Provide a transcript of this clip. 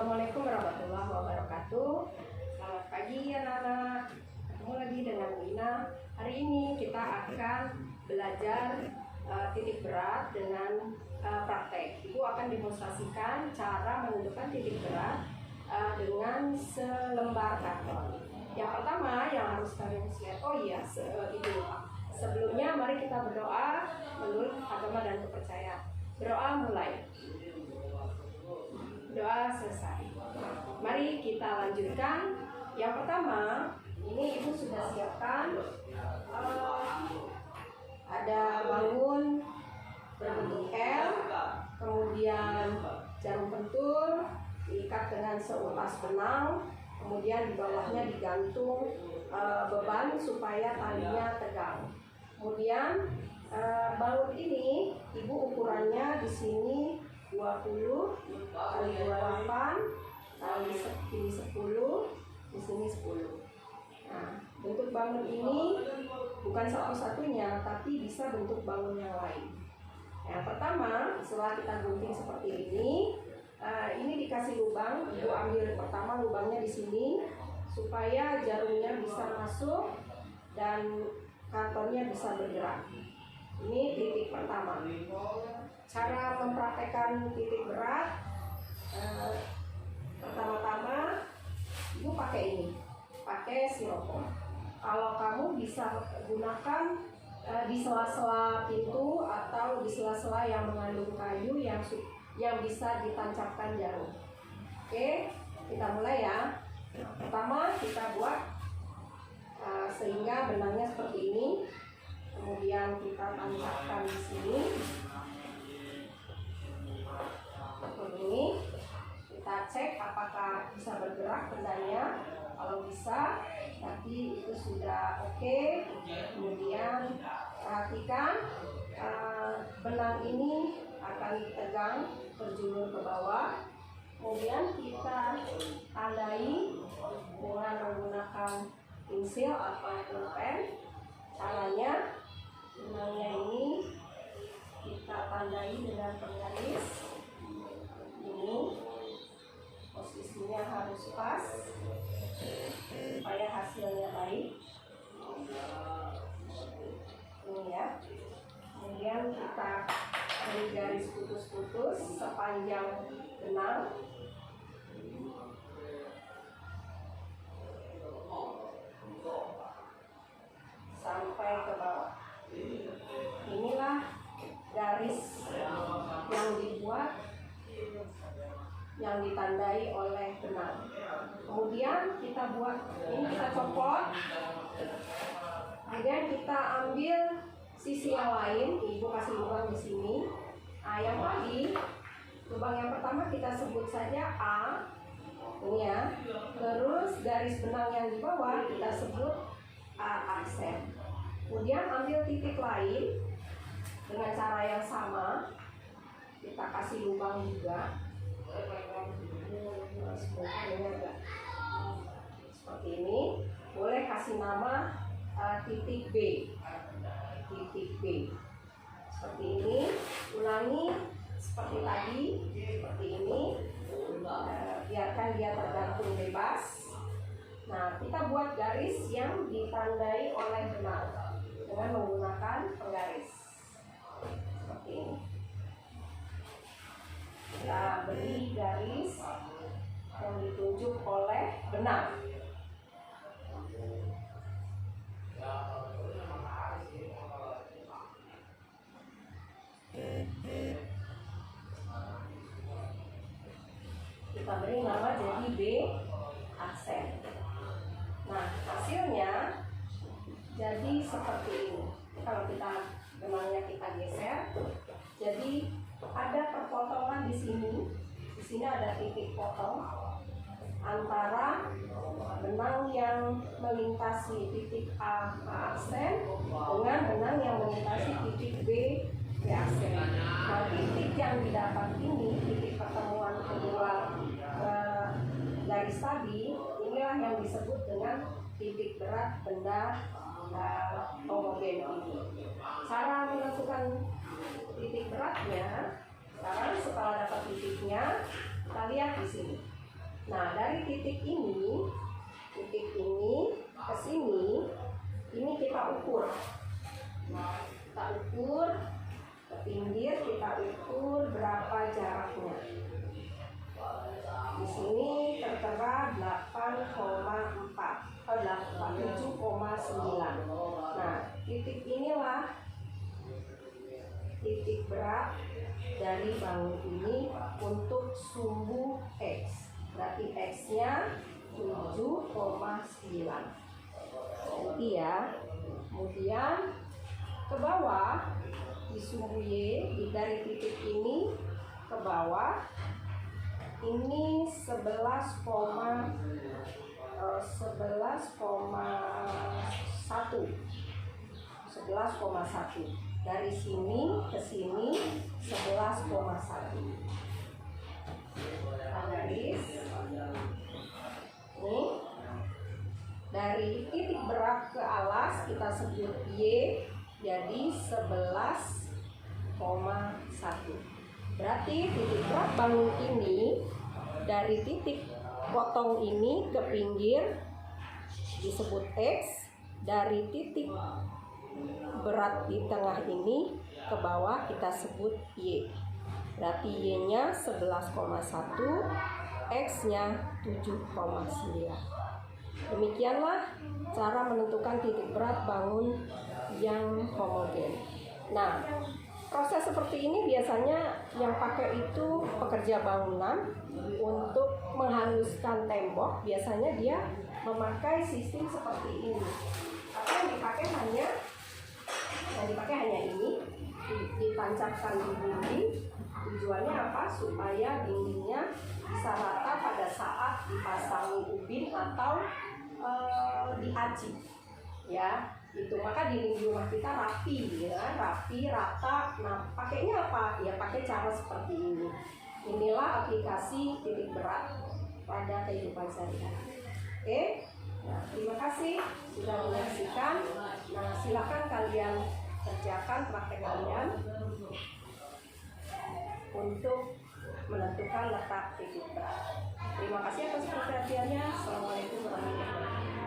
Assalamualaikum warahmatullahi wabarakatuh. Selamat pagi anak-anak. Ketemu lagi dengan Lina. Hari ini kita akan belajar titik berat dengan praktek. Ibu akan demonstrasikan cara menentukan titik berat dengan selembar karton. Yang pertama yang harus kalian lihat, itu sebelumnya mari kita berdoa menurut agama dan kepercayaan. Berdoa mulai. Doa selesai. Mari kita lanjutkan. Yang pertama, ini ibu sudah siapkan ada bangun berbentuk L, kemudian jarum pentul diikat dengan seutas benang, kemudian di bawahnya digantung beban supaya talinya tegang. Kemudian baut ini ibu ukurannya di sini 20 kali 28 kali ini 10, di sini 10. Nah, bentuk bangun ini bukan satu-satunya, tapi bisa bentuk bangun yang lain. Yang pertama, setelah kita gunting seperti ini dikasih lubang. Ibu ambil pertama lubangnya di sini supaya jarumnya bisa masuk dan kartonnya bisa bergerak. Ini titik pertama. Cara mempraktekkan titik berat, pertama-tama ibu pakai styrofoam. Kalau kamu bisa gunakan di sela-sela pintu atau di sela-sela yang mengandung kayu yang bisa ditancapkan jarum. Oke, kita mulai ya. Pertama kita buat sehingga benangnya seperti ini. Kemudian kita tancapkan di sini. Ini kita cek apakah bisa bergerak bendanya. Kalau bisa, berarti itu sudah oke. Kemudian perhatikan benang ini akan ditegang terjulur ke bawah. Kemudian kita tandai dengan menggunakan pensil atau pulpen. Caranya, benangnya ini kita tandai dengan penggaris. Ini posisinya harus pas supaya hasilnya baik. Ini ya. Kemudian kita beri garis putus-putus sepanjang benang. Sampai ke bawah. Inilah garis yang dibuat, yang ditandai oleh benang. Kemudian kita buat ini, kita copot. Kemudian kita ambil sisi yang lain. Ibu kasih lubang di sini. Nah, yang tadi lubang yang pertama kita sebut saja A, ini ya. Terus garis benang yang di bawah kita sebut A aksen. Kemudian ambil titik lain dengan cara yang sama. Kita kasih lubang juga. Seperti ini. Boleh kasih nama titik B. Titik B. Seperti ini. Ulangi seperti tadi. Seperti ini. Biarkan dia tergantung bebas. Nah, kita buat garis yang ditandai oleh benang dengan menggunakan penggaris. Seperti ini. Kita beri garis yang ditunjuk oleh benang. Kita beri nama jadi B aksen. Nah, hasilnya jadi seperti ini. Kalau benangnya kita geser, jadi ada perpotongan di sini. Di sini ada titik potong antara benang yang melintasi titik A aksen dengan benang yang melintasi titik B aksen. Nah, titik yang didapat ini, titik pertemuan kedua garis tadi, inilah yang disebut dengan titik berat benda homogen ini. Cara menentukan titik beratnya, sekarang setelah dapat titiknya, kita lihat di sini. Nah, dari titik ini ke sini, ini kita ukur. Kita ukur ke pinggir, kita ukur berapa jaraknya. Di sini tertera 7,9. Nah, titik inilah titik berat dari bangun ini untuk sumbu X. Berarti X-nya 7,9. Nanti ya. Kemudian ke bawah di sumbu Y, dari titik ini ke bawah ini 11,1. Dari sini ke sini 11,1. Garis. Ini dari titik berat ke alas kita sebut Y, jadi 11,1. Berarti titik berat bangun ini dari titik potong ini ke pinggir disebut X, dari titik berat di tengah ini ke bawah kita sebut Y. Berarti Y-nya 11,1, X-nya 7,9. Demikianlah cara menentukan titik berat bangun yang homogen. Nah, proses seperti ini biasanya yang pakai itu pekerja bangunan untuk menghaluskan tembok. Biasanya dia memakai sistem seperti ini. Tapi yang dipakai hanya ini, ditancapkan di dinding. Tujuannya apa? Supaya dindingnya bisa rata pada saat dipasangi ubin atau diaci. Ya, itu maka dinding di rumah kita rapi, ya, rapi, rata. Nah, pakainya apa? Ya pakai cara seperti ini. Inilah aplikasi titik berat pada kehidupan sehari-hari. Oke, nah, terima kasih sudah menyaksikan. Nah, silakan kalian kerjakan praktek kalian untuk menentukan letak titik berat. Terima kasih atas perhatiannya. Assalamualaikum warahmatullahi wabarakatuh.